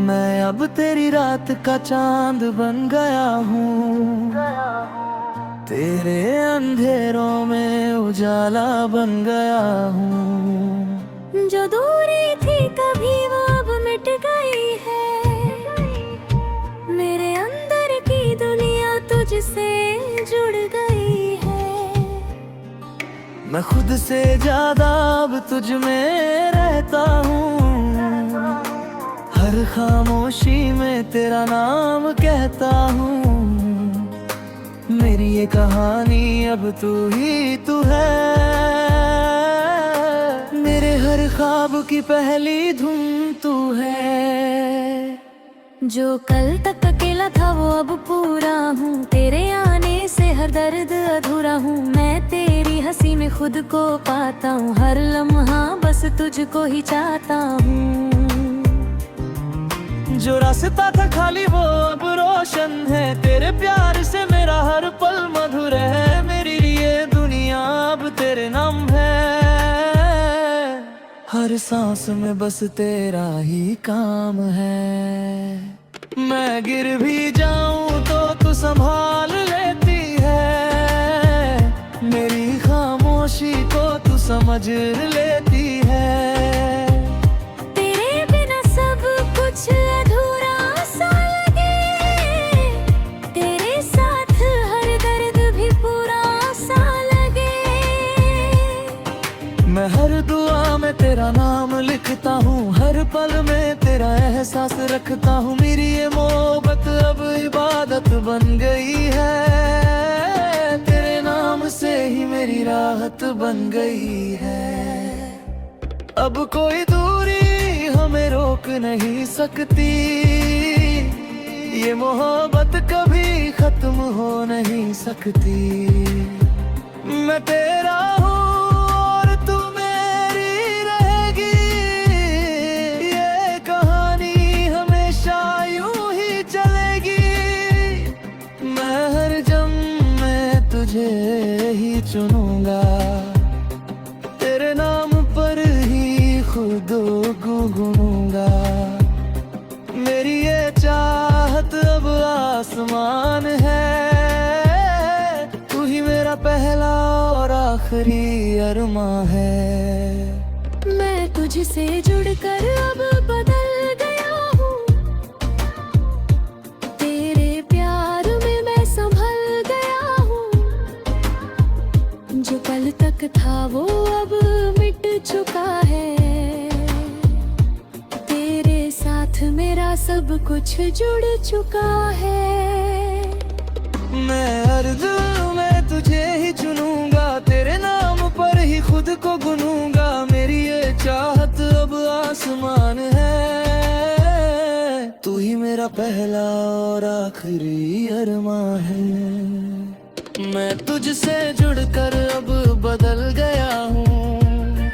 मैं अब तेरी रात का चांद बन गया हूँ, तेरे अंधेरों में उजाला बन गया हूँ। जो दूरी थी कभी वो अब मिट गई है, मेरे अंदर की दुनिया तुझसे जुड़ गई है। मैं खुद से ज्यादा अब तुझ में रहता हूँ, हर खामोशी में तेरा नाम कहता हूँ। मेरी ये कहानी अब तू ही तू है, मेरे हर ख्वाब की पहली धुन तू है। जो कल तक अकेला था वो अब पूरा हूँ, तेरे आने से हर दर्द अधूरा हूँ। मैं तेरी हंसी में खुद को पाता हूँ, हर लम्हा बस तुझको ही चाहता हूँ। जो रास्ता था खाली वो अब रोशन है, तेरे प्यार से मेरा हर पल मधुर है। मेरे लिए दुनिया अब तेरे नाम है, हर सांस में बस तेरा ही काम है। मैं गिर भी जाऊं तो तू संभाल लेती है, मेरी खामोशी को तू समझ लेती है। तेरे बिना सब कुछ अधूरा सा लगे, तेरे साथ हर दर्द भी पूरा सा लगे। मैं हर दुआ में तेरा नाम लिखता हूँ, हर पल में तेरा एहसास रखता हूँ। मेरी ये मोहब्बत अब इबादत बन गई है, तेरे नाम से ही मेरी राहत बन गई है। अब कोई दूरी हमें रोक नहीं सकती, ये मोहब्बत कभी खत्म हो नहीं सकती। मैं तेरा हूँ और तू मेरी रहेगी, ये कहानी हमेशा यूं ही चलेगी। मैं हर जम में तुझे ही चुनूंगा, तेरे नाम पर ही खुद गुनगुनूंगा। मेरी ये चाहत अब आसमान है, तू ही मेरा पहला और आखिरी अरमां है। मैं तुझसे जुड़कर अब बदल गया हूँ, तेरे प्यार में मैं संभल गया हूँ। जो कल तक था वो अब मिट चुका है, तेरे साथ मेरा सब कुछ जुड़ चुका है। मैं हर दिल में तुझे ही चुनूंगा, तेरे नाम पर ही खुद को गुनूंगा। मेरी ये चाहत अब आसमान है, तू ही मेरा पहला और आखिरी अरमां है। मैं तुझसे जुड़कर अब बदल गया हूँ,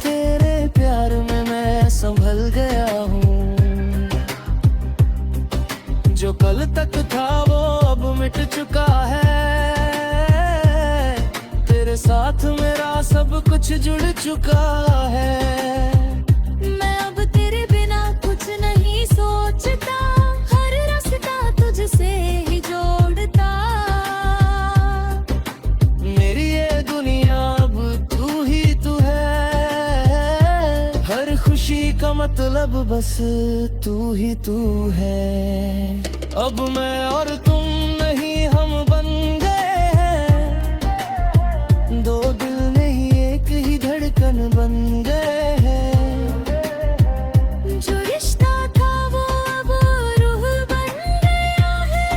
तेरे प्यार में मैं संभल गया हूँ। जो कल तक था वो अब मिट चुका है, तेरे साथ मेरा सब कुछ जुड़ चुका है। मैं अब तेरे बिना कुछ नहीं सोचता, हर रास्ता तुझसे ही जोड़ता। मेरी ये दुनिया अब तू ही तू है, हर खुशी का मतलब बस तू ही तू है। अब मैं और तुम नहीं हम बन गए हैं, दो दिल नहीं एक ही धड़कन बन गए हैं। जो रिश्ता था वो अब रूह बन गया है,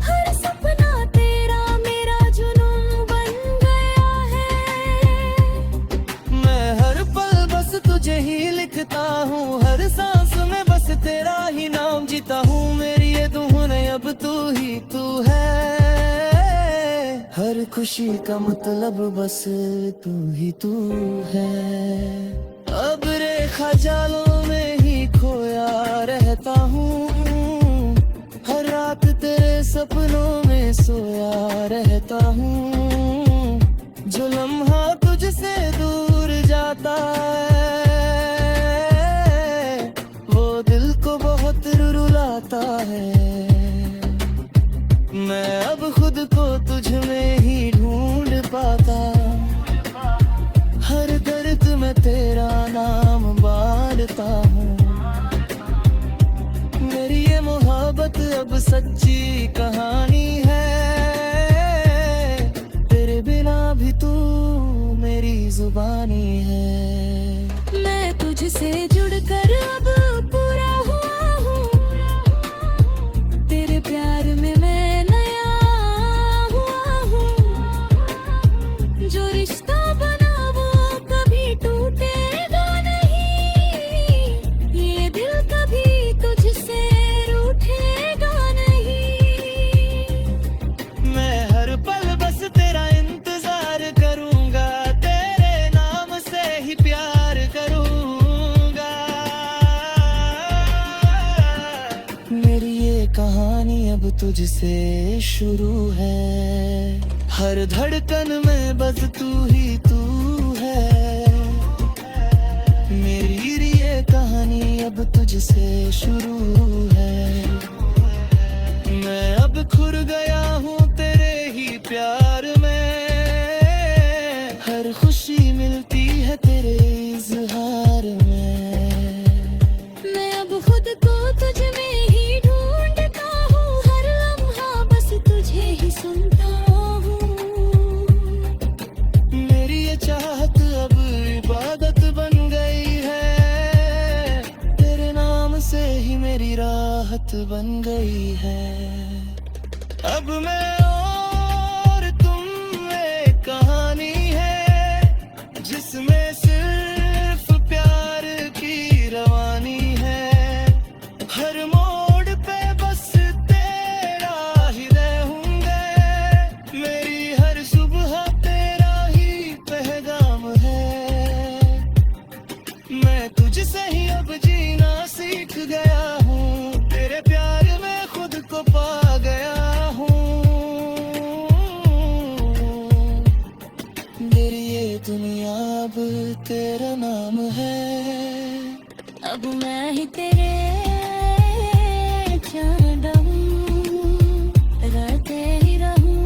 हर सपना तेरा मेरा जुनून बन गया है। मैं हर पल बस तुझे ही लिखता हूँ, हर सांस में बस तेरा ही नाम जीता हूँ। मेरी ये धुन अब तू ही तू है, हर खुशी का मतलब बस तू ही तू है। अब रेखा जालों में ही खोया रहता हूँ, हर रात तेरे सपनों में सोया रहता हूँ। जो लम्हा तुझसे दूर जाता है सच्ची कहानी है। तेरे बिना भी तू मेरी जुबानी है। मैं तुझसे जुड़कर अब पूरा हुआ हूँ, तेरे प्यार में मैं नया हुआ हूँ। जो रिश्ता बना वो कभी टूटेगा नहीं, ये दिल कभी तुझसे रूठेगा नहीं। मैं हर पल बस तेरा इंतजार करूंगा, तेरे नाम से ही प्यार करूंगा। मेरी ये कहानी अब तुझसे शुरू है। हर धड़कन में बस तू ही तू है। मेरी ये कहानी अब तुझसे शुरू है। मैं अब खुर गया हूँ तेरे ही प्यार में। हर खुशी मिलती है तेरे इज़हार में। मैं अब खुद को तुझ में ही ढूंढता हूँ, हर लम्हा बस तुझे ही सुनता हूँ। मेरी ये चाहत अब इबादत बन गई है। तेरे नाम से ही मेरी राहत बन गई है। अब मैं और तुम एक कहानी है, जिसमें सिर्फ प्यार की रवानी है। हर मोड़ पे बस तेरा ही रहूंगा। मेरी हर सुबह तेरा ही पैगाम है। मैं तुझसे ही अब जीना सीख गया हूँ, तेरे प्यार में खुद को पा गया हूँ। मेरी ये दुनिया अब तेरा नाम है। अब मैं ही तेरे चांद हूँ, रहते ही रहूँ।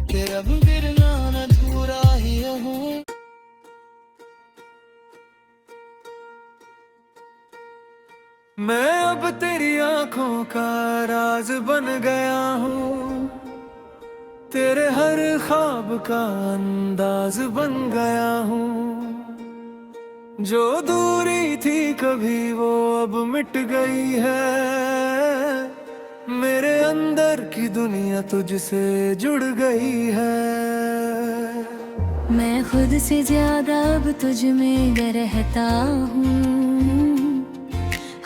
तेरा बिना न अधूरा ही हूँ। मैं अब तेरी आंखों का राज बन गया हूँ। तेरे हर ख्वाब का अंदाज बन गया हूँ। जो दूरी थी कभी वो अब मिट गई है। मेरे अंदर की दुनिया तुझसे जुड़ गई है। मैं खुद से ज्यादा अब तुझ में रहता हूँ,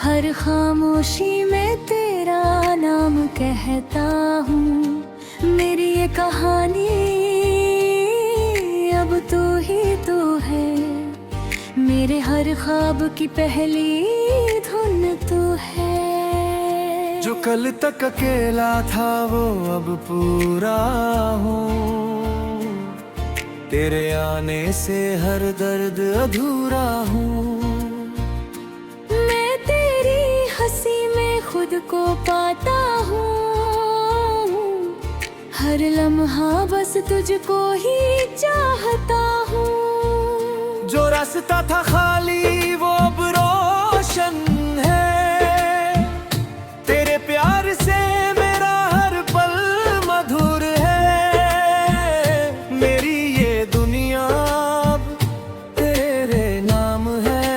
हर खामोशी में तेरा नाम कहता हूँ। मेरी ये कहानी अब तू ही तू है, मेरे हर ख्वाब की पहली धुन तू है। जो कल तक अकेला था वो अब पूरा हूँ। तेरे आने से हर दर्द अधूरा हूँ। मैं तेरी हंसी में खुद को पाता हूँ, हर लम्हा बस तुझको ही चाहता हूँ। जो रास्ता था खाली वो अब रोशन है। तेरे प्यार से मेरा हर पल मधुर है। मेरी ये दुनिया अब तेरे नाम है।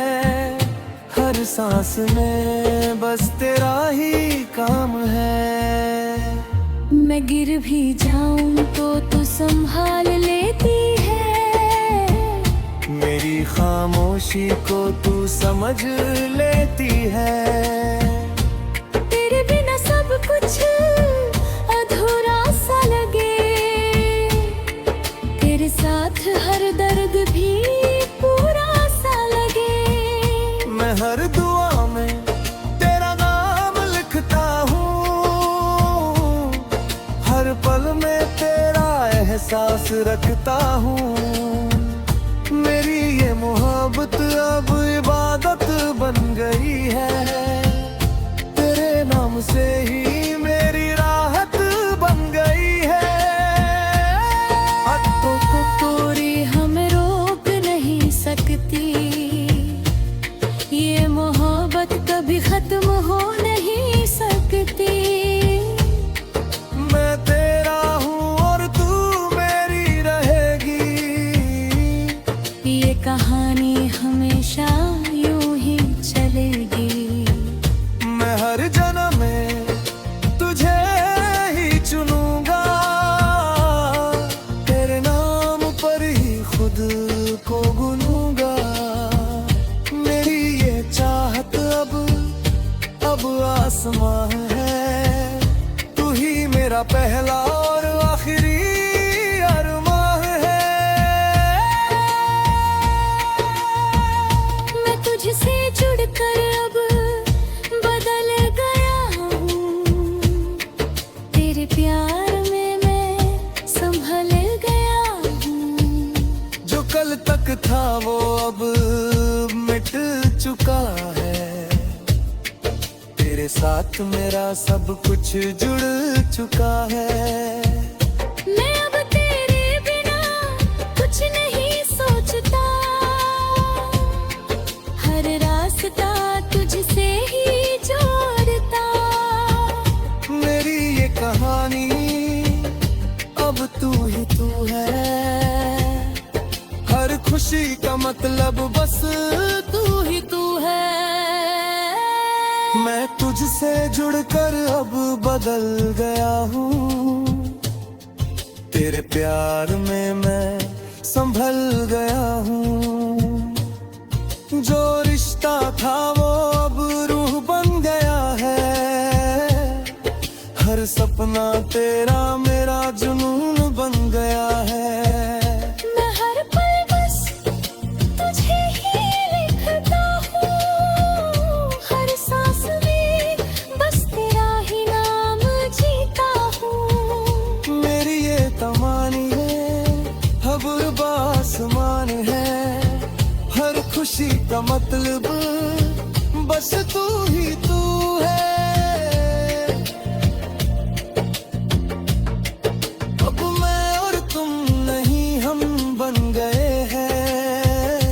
हर सांस में बस तेरा ही काम है। मैं गिर भी जाऊं तो तू संभाल लेती है, मेरी खामोशी को तू समझ लेती है। तेरे बिना सब कुछ अधूरा सा लगे, तेरे साथ हर दर्द भी पूरा सा लगे। मैं हर दुआ में तेरा नाम लिखता हूँ, हर पल में तेरा एहसास रखता हूँ। मेरी ये मोहब्बत अब इबादत बन गई है। तेरे नाम से ही मेरी राहत बन गई है। अब तो पूरी हमें रोक नहीं सकती, ये मोहब्बत कभी ये कहानी हमेशा यूं ही चलेगी। मैं हर जन्म में तुझे ही चुनूंगा, तेरे नाम पर ही खुद को गुनूंगा। मेरी ये चाहत अब आसमां है, तू ही मेरा पहला और आखिरी अरमान है। मैं तुझसे जुड़कर अब बदल गया हूँ, तेरे प्यार में मैं संभल गया हूँ। जो कल तक था वो अब मिट चुका है, तेरे साथ मेरा सब कुछ जुड़ चुका है। मैं अब तेरे बिना कुछ नहीं सोचता, हर रास्ता तुझसे ही जोड़ता। मेरी ये कहानी अब तू ही तू है, हर खुशी का मतलब बस तू ही तू है। मैं तुझसे जुड़कर अब बदल गया हूँ, तेरे प्यार में मैं संभल गया हूँ। जो रिश्ता था वो अब रूह बन गया है, हर सपना तेरा मेरा जुनून बन गया है। मैं हर पल बस तुझे ही लिखता हूँ, हर सांस में बस तेरा ही नाम जीता हूँ। मेरी ये तमानी है अब आसमान है, हर खुशी का मतलब बस तू ही तू है। अब मैं और तुम नहीं हम बन गए हैं,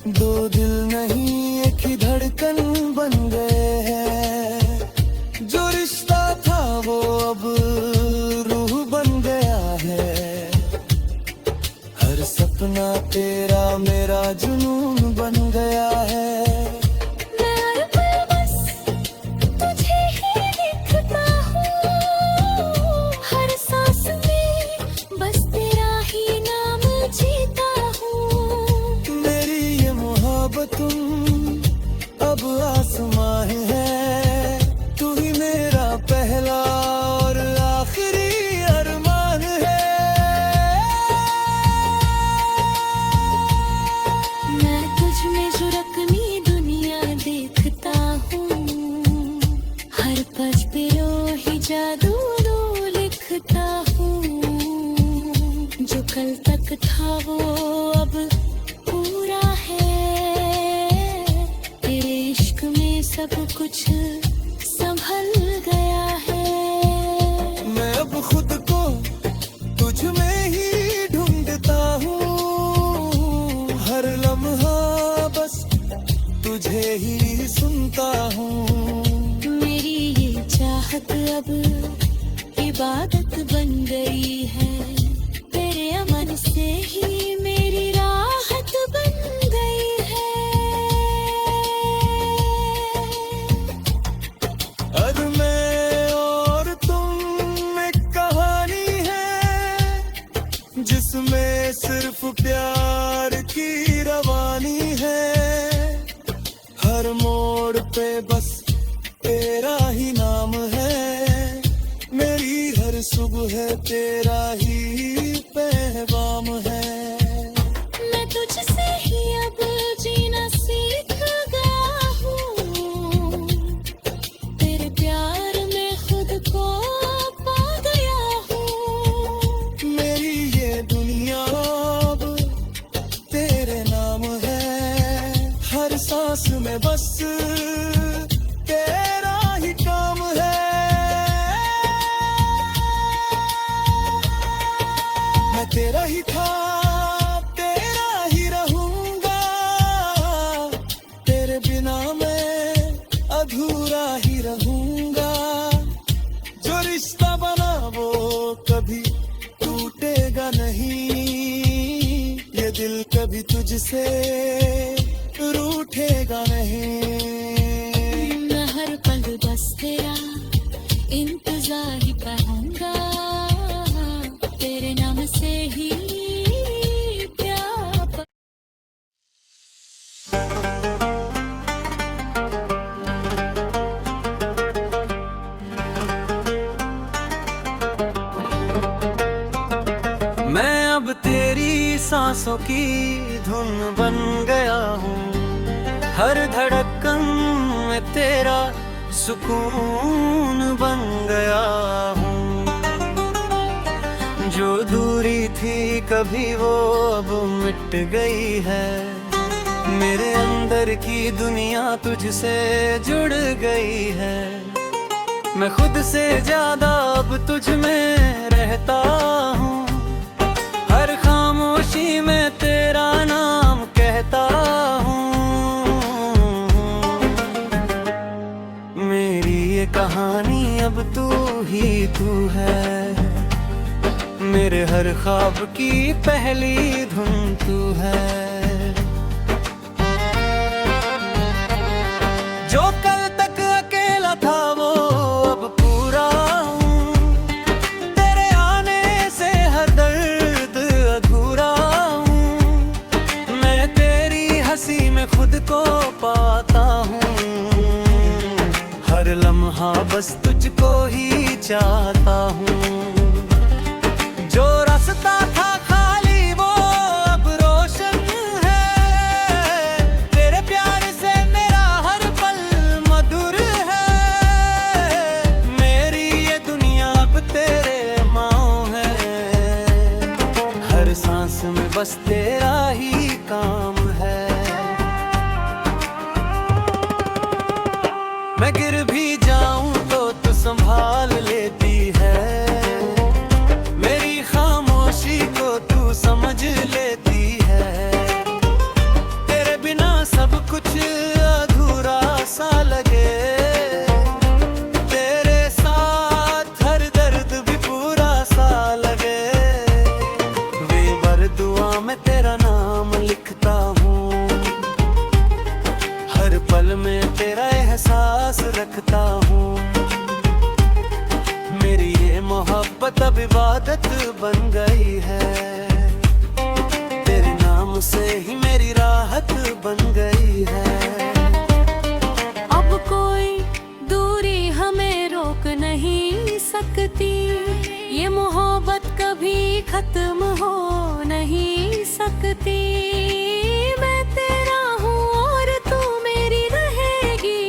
दो दिल नहीं एक ही धड़कन बन गए हैं। जो रिश्ता था वो अब रूह बन गया है, हर सपना तेरा मेरा जुनून बन गया है। मैं हर पल बस तुझे ही लिखता हूँ, हर सांस में बस तेरा ही नाम जीता हूँ। मेरी ये मोहब्बत अब आसमां है, तू ही मेरा पहला और आखिरी अरमान है। मैं तुझ में जो रकमी दुनिया देखता हूँ, हर पज पे ही जादू लिखता हूँ। जो कल तक था वो अब पूरा है, तेरे इश्क में सब कुछ संभल गया है। मैं अब खुद को तुझ में ही ढूंढता हूँ, हर लम्हा बस तुझे ही सुनता हूँ। मेरी ये चाहत अब इबादत बन गई है, तेरे अमन से ही मेरी राहत बन गई है। और मैं और तुम एक कहानी है, जिसमें सिर्फ प्यार की रवानी है। हर मोड़ पे बस तेरा ही नाम है, मेरी हर सुबह तेरा ही पैगाम है। मैं तुझसे ही अब जीना सीख गया हूँ, तेरे प्यार में खुद को पा गया हूँ। मेरी ये दुनिया अब तेरे नाम है, हर सांस में बस तेरा ही काम है। मैं तेरा ही था कभी तुझसे रूठेगा नहीं। मैं हर पल बस तेरा इंतजार ही करूंगा, तेरे नाम से ही प्यार। मैं अब तेरी सांसों की धुन बन गया हूँ, हर धड़कन में तेरा सुकून बन गया हूँ। जो दूरी थी कभी वो अब मिट गई है, मेरे अंदर की दुनिया तुझसे जुड़ गई है। मैं खुद से ज्यादा अब तुझ में रहता हूँ, हर खामोशी में तेरा नाम कहता हूँ। मेरी ये कहानी अब तू ही तू है, मेरे हर ख्वाब की पहली धुन तू है। जो कल तक अकेला था वो अब पूरा हूँ, तेरे आने से हर दर्द अधूरा हूँ। मैं तेरी हंसी में खुद को पाता हूँ, हर लम्हा बस तुझको ही चाहता हूँ। जो रास्ता था खाली वो अब रोशन है, तेरे प्यार से मेरा हर पल मधुर है। मेरी ये दुनिया अब तेरे माँव है, हर सांस में बस तेरा ही काम है। मैं गिर भी जाऊं तो तू संभाल लेती है, मेरी खामोशी को तू समझ लेती है। तेरे बिना सब कुछ अधूरा सा लगे, तेरे साथ हर दर्द भी पूरा सा लगे। बेबर दुआ में तेरा नाम लिखता हूँ, हर पल में तेरा एहसास रखता हूँ। मेरी ये मोहब्बत अब इबादत बन गई है, तेरे नाम से ही मेरी राहत बन गई है। अब कोई दूरी हमें रोक नहीं सकती, ये मोहब्बत कभी खत्म हो नहीं सकती। मैं तेरा हूँ और तू मेरी रहेगी,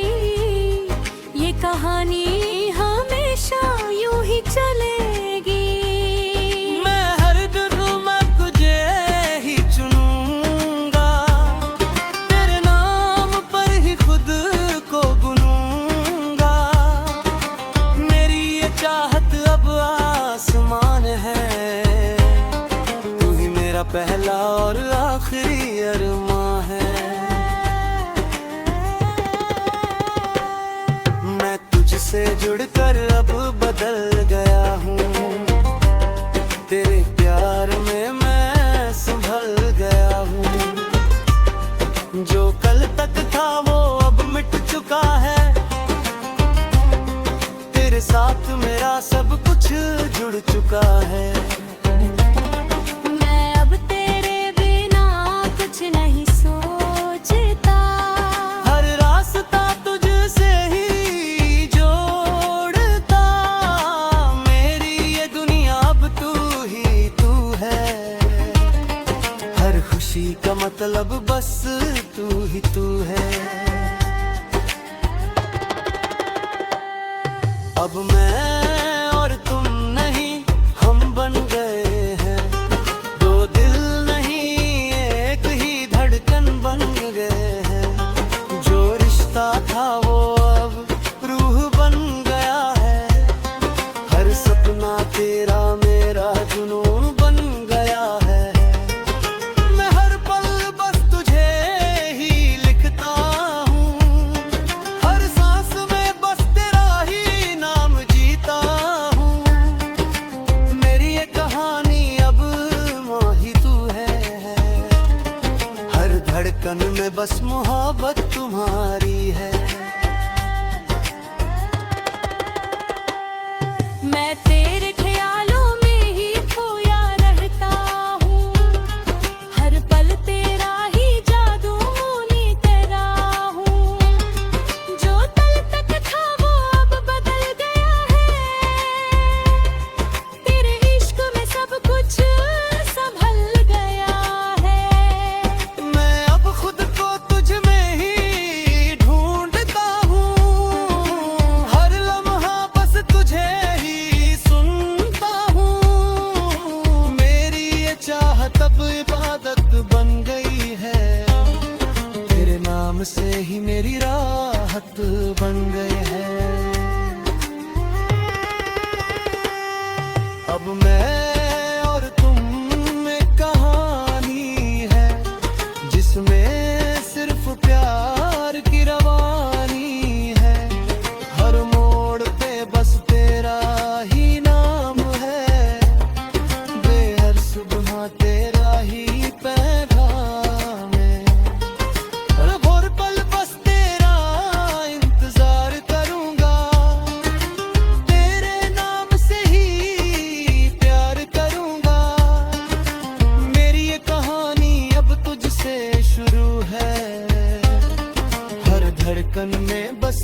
ये कहानी हमेशा यूं ही चलेगी। मैं हर दिन मैं तुझे ही चुनूंगा, तेरे नाम पर ही खुद को बुनूंगा। मेरी ये चाहत अब आसमान है, तू ही मेरा पहला और आखिरी अरमां है। मैं तुझसे जुड़कर अब बदल गया हूँ, तेरे प्यार में मैं संभल गया हूँ। जो कल तक था वो अब मिट चुका है, तेरे साथ मेरा सब कुछ जुड़ चुका है। मैं अब तेरे बिना कुछ नहीं सोचता, हर रास्ता तुझसे ही जोड़ता। मेरी ये दुनिया अब तू ही तू है, हर खुशी का मतलब बस तू ही तू है। अब मैं और तुम नहीं हम बन गए हैं, दो दिल नहीं एक ही धड़कन बन गए हैं। जो रिश्ता था वो अब रूह बन गया है, हर सपना तेरा मेरा जुनून बन गया है। मैं हर पल बस तुझे ही लिखता हूँ, हर सांस में बस तेरा ही नाम जीता धड़कन में बस मोहब्बत तुम्हारी है। मैं तेरे ख्यालों में ही खोया रहता हूँ, हर पल तेरा ही जादू मोनी तेरा हूँ। जो कल तक था वो अब बदल गया है, तेरे इश्क में सब कुछ संभल गया है। मैं अब खुद को तुझ में ही ढूंढता हूँ, हर लम्हा बस तुझे ही सुनता हूँ। मेरी ये चाहत अब इबादत बन गई है, तेरे नाम से ही मेरी राहत बन गई है। अब मैं और तुम में कहानी है, जिसमें सिर्फ प्यार की रवानी है। हर मोड़ पे बस तेरा ही नाम है, बेहर सुबह तेरा ही पैगाम है। हर पल बस तेरा इंतजार करूंगा, तेरे नाम से ही प्यार करूंगा। मेरी ये कहानी अब तुझसे शुरू है, हर धड़कन में बस